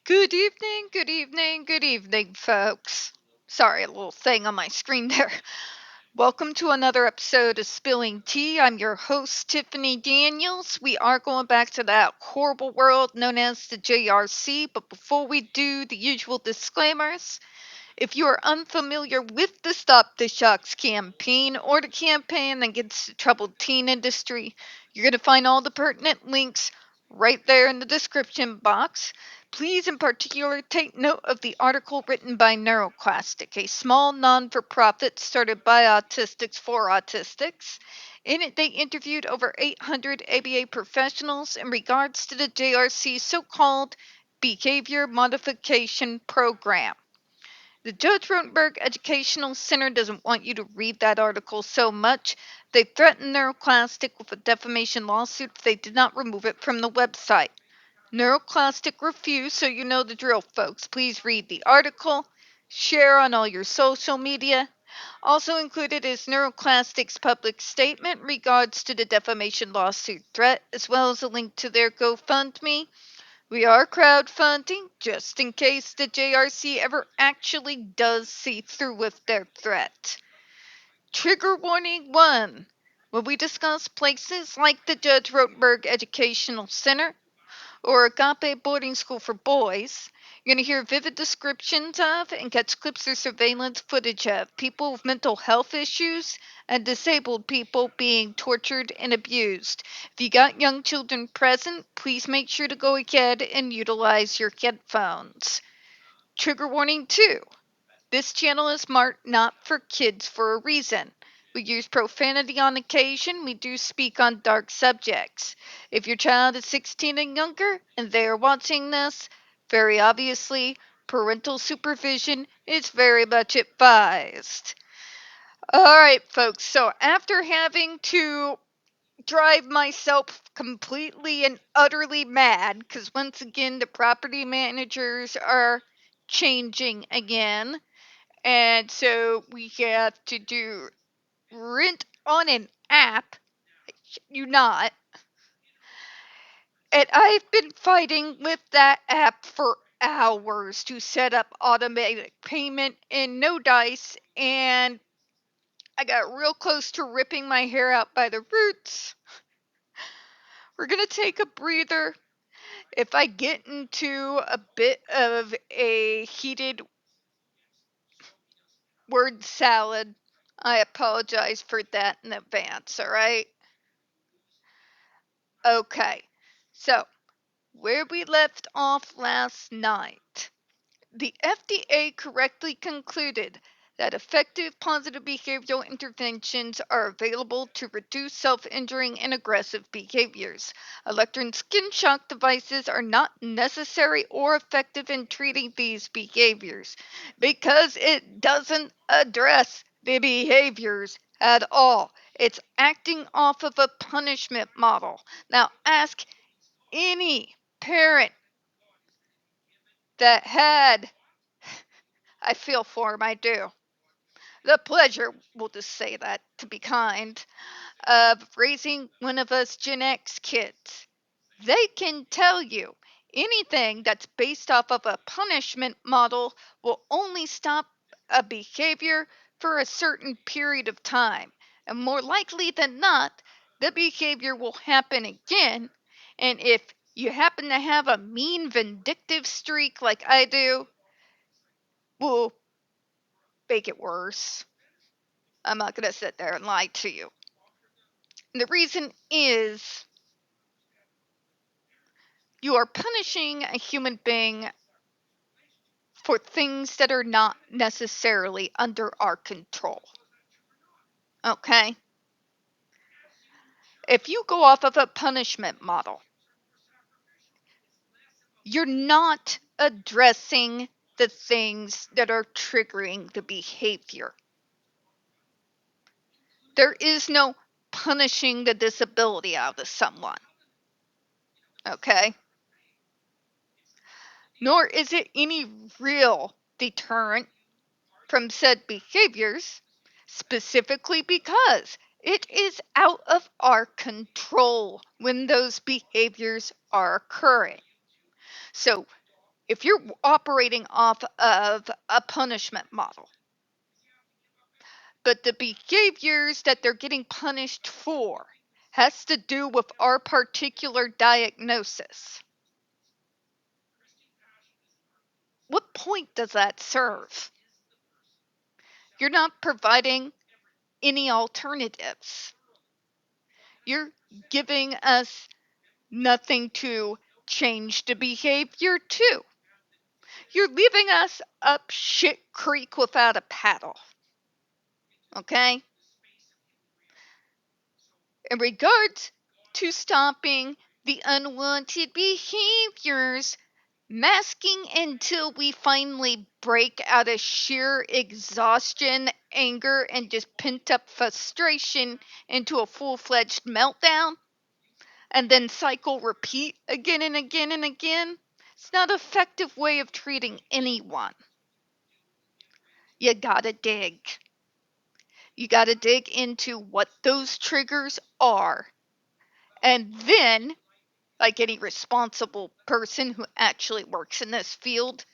Good evening, good evening, good evening, folks. Sorry, a little thing on my screen there. Welcome to another episode of Spilling Tea. I'm your host, Tiffany Daniels. We are going back to that horrible world known as the JRC, but before we do, the usual disclaimers. If you are unfamiliar with the Stop the Shocks campaign or the campaign against the troubled teen industry, you're going to find all the pertinent links right there in the description box. Please, in particular, take note of the article written by NeuroClastic, a small non-for-profit started by autistics for autistics. In it, they interviewed over 800 ABA professionals in regards to the JRC's so-called Behavior Modification Program. The Judge Rotenberg Educational Center doesn't want you to read that article so much. They threatened NeuroClastic with a defamation lawsuit if they did not remove it from the website. NeuroClastic refused, so you know the drill, folks. Please read the article, share on all your social media. Also included is NeuroClastic's public statement in regards to the defamation lawsuit threat, as well as a link to their GoFundMe. We are crowdfunding just in case the JRC ever actually does see through with their threat. Trigger warning 1. When we discuss places like the Judge Rotenberg Educational Center or Agape Boarding School for Boys, you're going to hear vivid descriptions of and catch clips or surveillance footage of people with mental health issues and disabled people being tortured and abused. If you got young children present, please make sure to go ahead and utilize your headphones. Trigger warning 2. This channel is marked not for kids for a reason. We use profanity on occasion. We do speak on dark subjects. If your child is 16 and younger and they are watching this, very obviously, parental supervision is very much advised. Alright, folks, so after having to drive myself completely and utterly mad, because once again, the property managers are changing again. And so we have to do rent on an app. You not. And I've been fighting with that app for hours to set up automatic payment in no dice, and I got real close to ripping my hair out by the roots. We're gonna take a breather. If I get into a bit of a heated word salad, I apologize for that in advance, alright? Okay, so where we left off last night, the FDA correctly concluded that effective positive behavioral interventions are available to reduce self-injuring and aggressive behaviors. Electron skin shock devices are not necessary or effective in treating these behaviors because it doesn't address the behaviors at all. It's acting off of a punishment model. Now, ask any parent that had, I feel for him, I do, the pleasure, we'll just say that to be kind, of raising one of us Gen X kids. They can tell you anything that's based off of a punishment model will only stop a behavior for a certain period of time. And more likely than not, the behavior will happen again. And if you happen to have a mean, vindictive streak like I do, will make it worse. I'm not going to sit there and lie to you. And the reason is you are punishing a human being for things that are not necessarily under our control. Okay? If you go off of a punishment model, you're not addressing the things that are triggering the behavior. There is no punishing the disability out of someone. Okay? Nor is it any real deterrent from said behaviors, specifically because it is out of our control when those behaviors are occurring. So if you're operating off of a punishment model, but the behaviors that they're getting punished for has to do with our particular diagnosis, what point does that serve? You're not providing any alternatives. You're giving us nothing to change the behavior to. You're leaving us up shit creek without a paddle. Okay? In regards to stopping the unwanted behaviors, masking until we finally break out of sheer exhaustion, anger, and just pent up frustration into a full-fledged meltdown, and then cycle repeat again and again and again, it's not an effective way of treating anyone. You gotta dig. You gotta dig into what those triggers are. And then, like any responsible person who actually works in this field,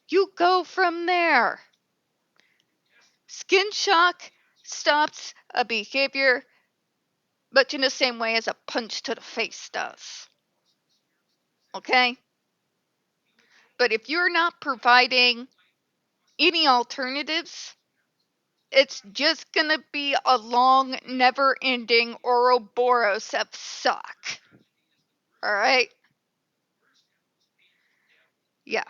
you go from there. Skin shock stops a behavior much in the same way as a punch to the face does. Okay? But if you're not providing any alternatives, it's just gonna be a long, never-ending Ouroboros of suck. Alright? Yeah.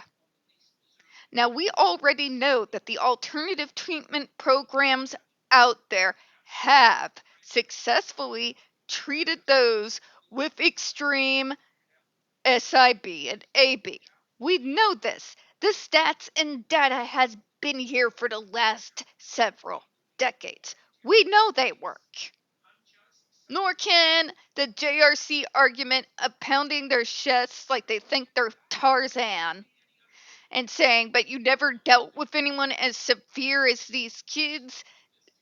Now, we already know that the alternative treatment programs out there have successfully treated those with extreme SIB and AB. We know this. The stats and data has been here for the last several decades. We know they work. Nor can the JRC argument of pounding their chests like they think they're Tarzan and saying, but you never dealt with anyone as severe as these kids,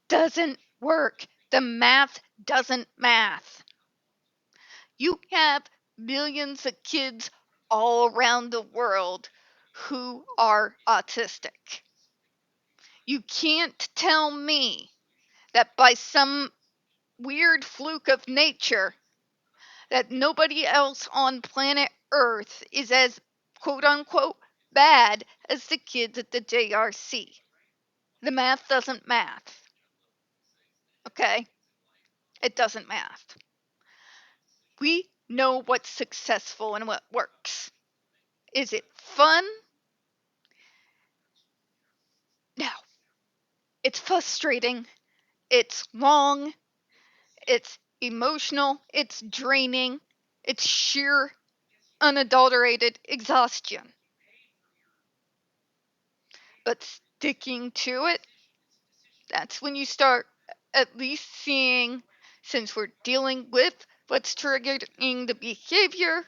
doesn't work. The math doesn't math. You have millions of kids all around the world who are autistic. You can't tell me that by some weird fluke of nature that nobody else on planet Earth is as quote unquote bad as the kids at the JRC. The math doesn't math. Okay? It doesn't math. We know what's successful and what works. Is it fun? No. It's frustrating. It's long. It's emotional. It's draining. It's sheer, unadulterated exhaustion. But sticking to it, that's when you start at least seeing, since we're dealing with what's triggering the behavior,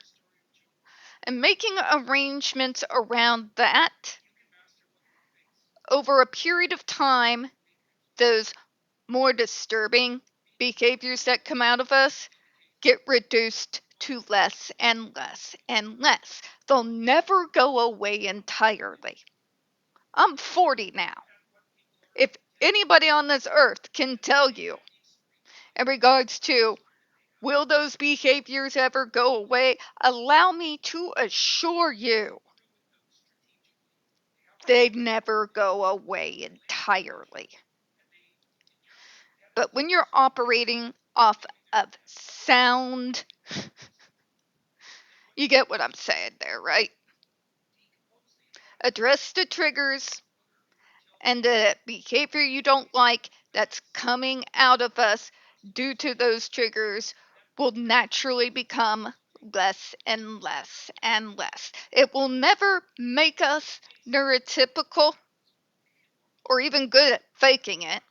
and making arrangements around that, over a period of time, those more disturbing behaviors that come out of us get reduced to less and less and less. They'll never go away entirely. I'm 40 now. If anybody on this earth can tell you in regards to will those behaviors ever go away, allow me to assure you they never go away entirely. But when you're operating off of sound, you get what I'm saying there, right? Address the triggers and the behavior you don't like that's coming out of us due to those triggers will naturally become less and less and less. It will never make us neurotypical or even good at faking it,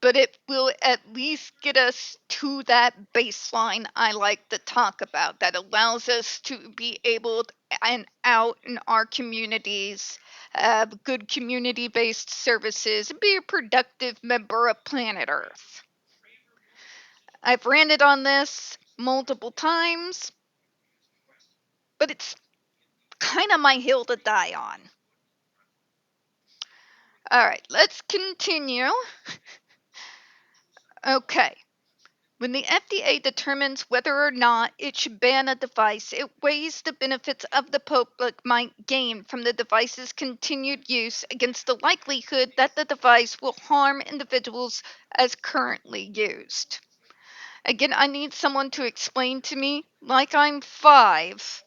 but it will at least get us to that baseline I like to talk about that allows us to be able and out in our communities, have good community-based services, and be a productive member of planet Earth. I've ranted on this multiple times, but it's kind of my hill to die on. All right, let's continue. Okay. When the FDA determines whether or not it should ban a device, it weighs the benefits of the public might gain from the device's continued use against the likelihood that the device will harm individuals as currently used. Again, I need someone to explain to me, like I'm 5,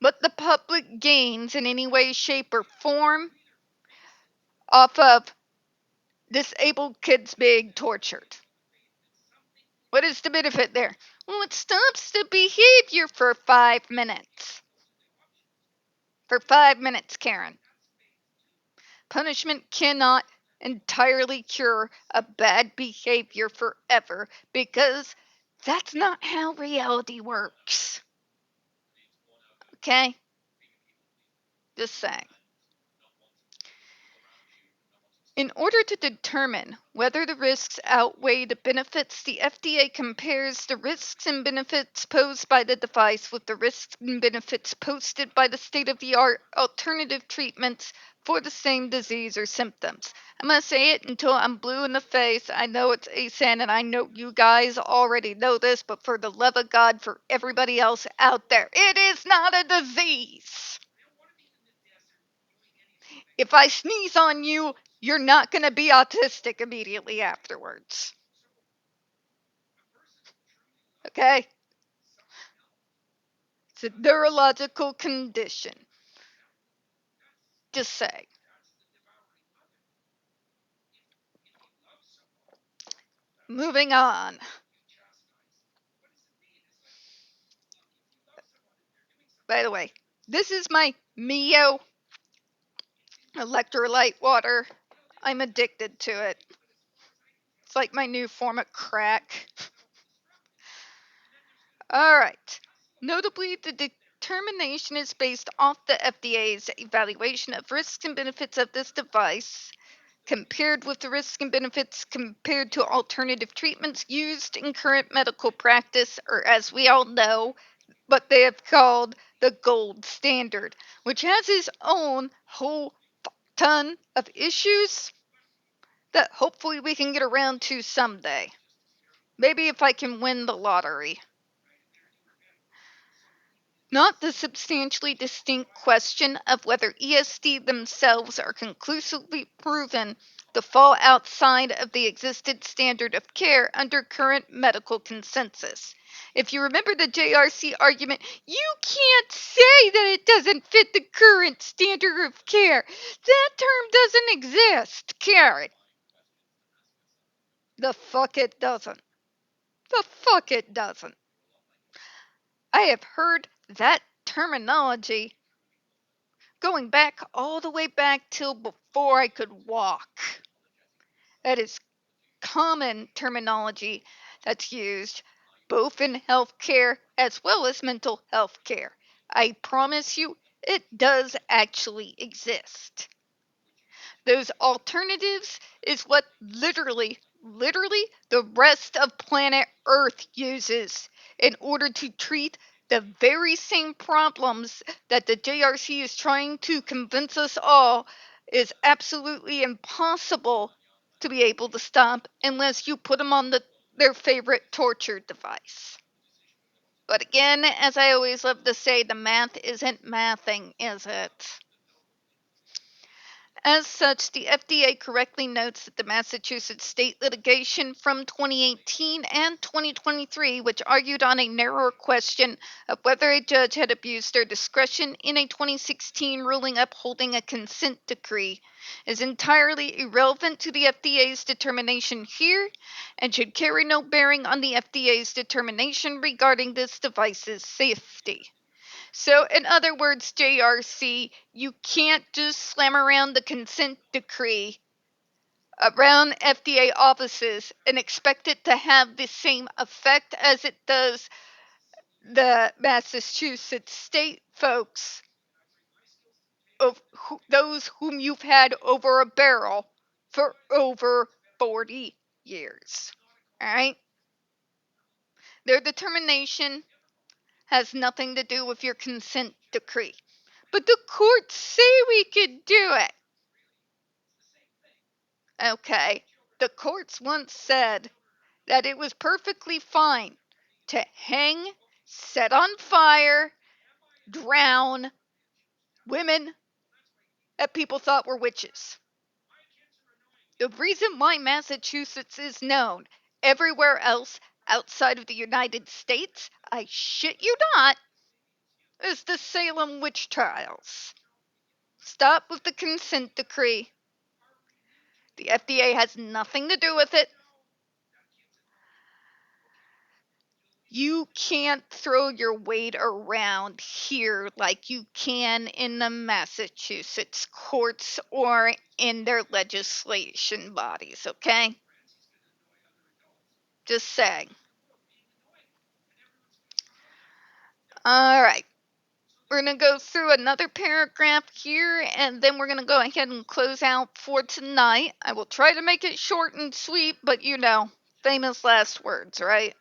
what the public gains in any way, shape, or form off of disabled kids being tortured. What is the benefit there? Well, it stops the behavior for 5 minutes. For 5 minutes, Karen. Punishment cannot entirely cure a bad behavior forever because that's not how reality works. Okay? Just saying. In order to determine whether the risks outweigh the benefits, the FDA compares the risks and benefits posed by the device with the risks and benefits posted by the state-of-the-art alternative treatments for the same disease or symptoms. I'm going to say it until I'm blue in the face. I know it's ASAN and I know you guys already know this, but for the love of God, for everybody else out there, it is not a disease. If I sneeze on you, you're not going to be autistic immediately afterwards. Okay? It's a neurological condition. Just say. Moving on. By the way, this is my Mio electrolyte water. I'm addicted to it. It's like my new form of crack. All right. Notably, the determination is based off the FDA's evaluation of risks and benefits of this device compared with the risks and benefits compared to alternative treatments used in current medical practice, or as we all know, what they have called the gold standard, which has its own whole ton of issues that hopefully we can get around to someday. Maybe if I can win the lottery. Not the substantially distinct question of whether ESD themselves are conclusively proven to fall outside of the existed standard of care under current medical consensus. If you remember the JRC argument, you can't say that it doesn't fit the current standard of care. That term doesn't exist, Karen. The fuck it doesn't. The fuck it doesn't. I have heard that terminology going back all the way back till before I could walk. That is common terminology that's used both in healthcare as well as mental health care. I promise you, it does actually exist. Those alternatives is what literally the rest of planet Earth uses in order to treat the very same problems that the JRC is trying to convince us all is absolutely impossible to be able to stop unless you put them on their favorite torture device. But again, as I always love to say, the math isn't mathing, is it? As such, the FDA correctly notes that the Massachusetts state litigation from 2018 and 2023, which argued on a narrower question of whether a judge had abused their discretion in a 2016 ruling upholding a consent decree, is entirely irrelevant to the FDA's determination here and should carry no bearing on the FDA's determination regarding this device's safety. So, in other words, JRC, you can't just slam around the consent decree around FDA offices and expect it to have the same effect as it does the Massachusetts state folks, of those whom you've had over a barrel for over 40 years. All right? Their determination has nothing to do with your consent decree. But the courts say we could do it. Okay, the courts once said that it was perfectly fine to hang, set on fire, drown women that people thought were witches. The reason why Massachusetts is known everywhere else outside of the United States, I shit you not, is the Salem witch trials. Stop with the consent decree. The FDA has nothing to do with it. You can't throw your weight around here like you can in the Massachusetts courts or in their legislation bodies, okay? Just saying. All right. We're going to go through another paragraph here, and then we're going to go ahead and close out for tonight. I will try to make it short and sweet, but you know, famous last words, right?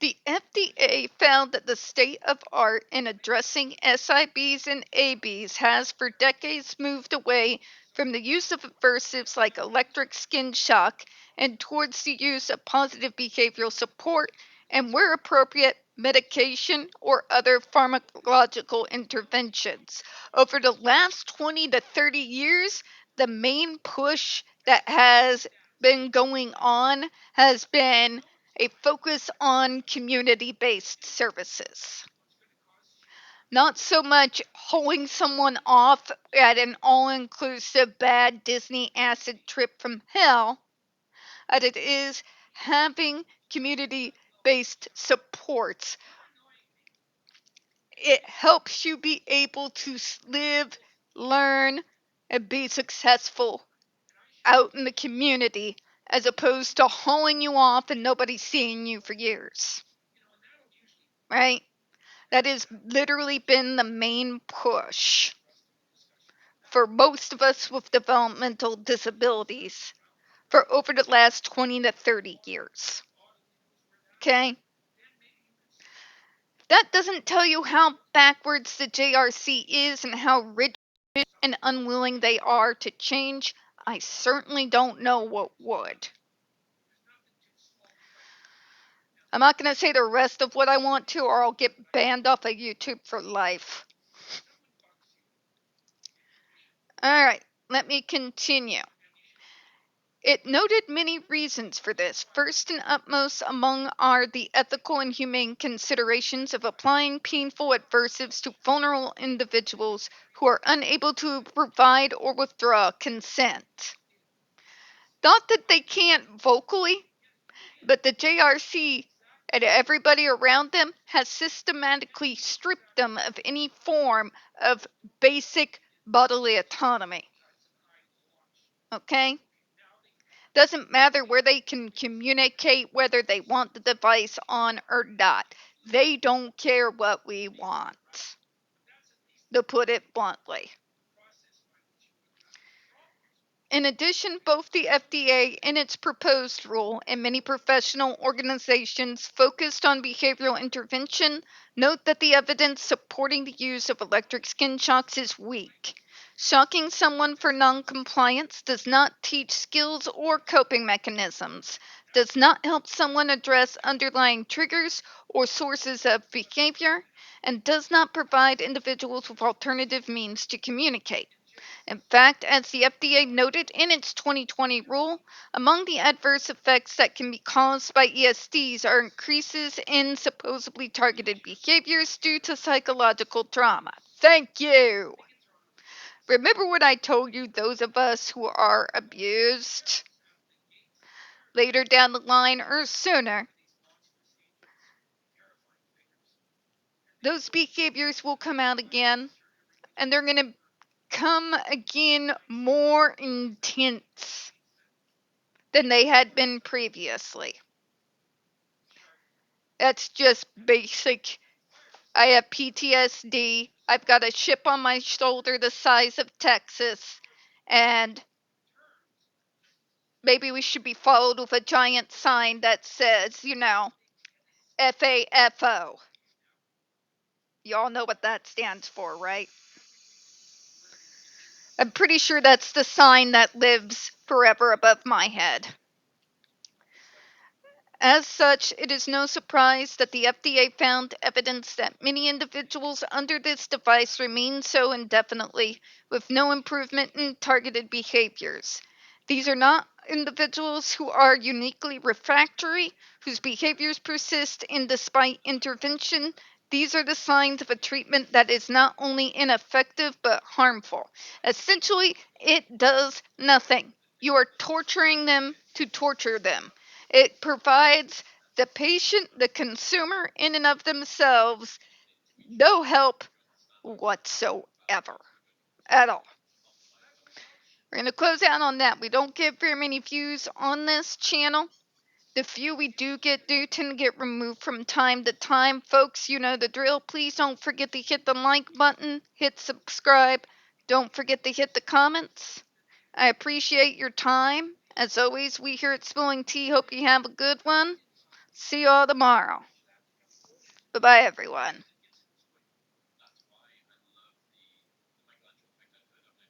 The FDA found that the state of art in addressing SIBs and ABs has for decades moved away from the use of aversives like electric skin shock and towards the use of positive behavioral support and, where appropriate, medication or other pharmacological interventions. Over the last 20 to 30 years, the main push that has been going on has been a focus on community-based services. Not so much hauling someone off at an all-inclusive bad Disney acid trip from hell, as it is having community-based supports. It helps you be able to live, learn, and be successful out in the community as opposed to hauling you off and nobody seeing you for years. Right? That has literally been the main push for most of us with developmental disabilities for over the last 20 to 30 years. Okay? That doesn't tell you how backwards the JRC is and how rigid and unwilling they are to change. I certainly don't know what would. I'm not going to say the rest of what I want to, or I'll get banned off of YouTube for life. All right, let me continue. It noted many reasons for this. First and utmost among are the ethical and humane considerations of applying painful aversives to vulnerable individuals who are unable to provide or withdraw consent. Not that they can't vocally, but the JRC and everybody around them has systematically stripped them of any form of basic bodily autonomy. Okay? Doesn't matter where they can communicate whether they want the device on or not. They don't care what we want, to put it bluntly. In addition, both the FDA and its proposed rule and many professional organizations focused on behavioral intervention note that the evidence supporting the use of electric skin shocks is weak. Shocking someone for noncompliance does not teach skills or coping mechanisms, does not help someone address underlying triggers or sources of behavior, and does not provide individuals with alternative means to communicate. In fact, as the FDA noted in its 2020 rule, among the adverse effects that can be caused by ESDs are increases in supposedly targeted behaviors due to psychological trauma. Thank you! Remember when I told you those of us who are abused later down the line or sooner, those behaviors will come out again, and they're going to come again more intense than they had been previously. That's just basic. I have PTSD. I've got a chip on my shoulder the size of Texas, and Maybe we should be followed with a giant sign that says, FAFO. Y'all know what that stands for, right? I'm pretty sure that's the sign that lives forever above my head. As such, it is no surprise that the FDA found evidence that many individuals under this device remain so indefinitely, with no improvement in targeted behaviors. These are not individuals who are uniquely refractory, whose behaviors persist, and despite intervention, these are the signs of a treatment that is not only ineffective but harmful. Essentially, it does nothing. You are torturing them to torture them. It provides the patient, the consumer, in and of themselves, no help whatsoever at all. We're going to close out on that. We don't get very many views on this channel. The few we do get tend to get removed from time to time. Folks, you know the drill. Please don't forget to hit the like button, hit subscribe. Don't forget to hit the comments. I appreciate your time. As always, we here at Spilling Tea hope you have a good one. See you all tomorrow. Bye-bye, everyone.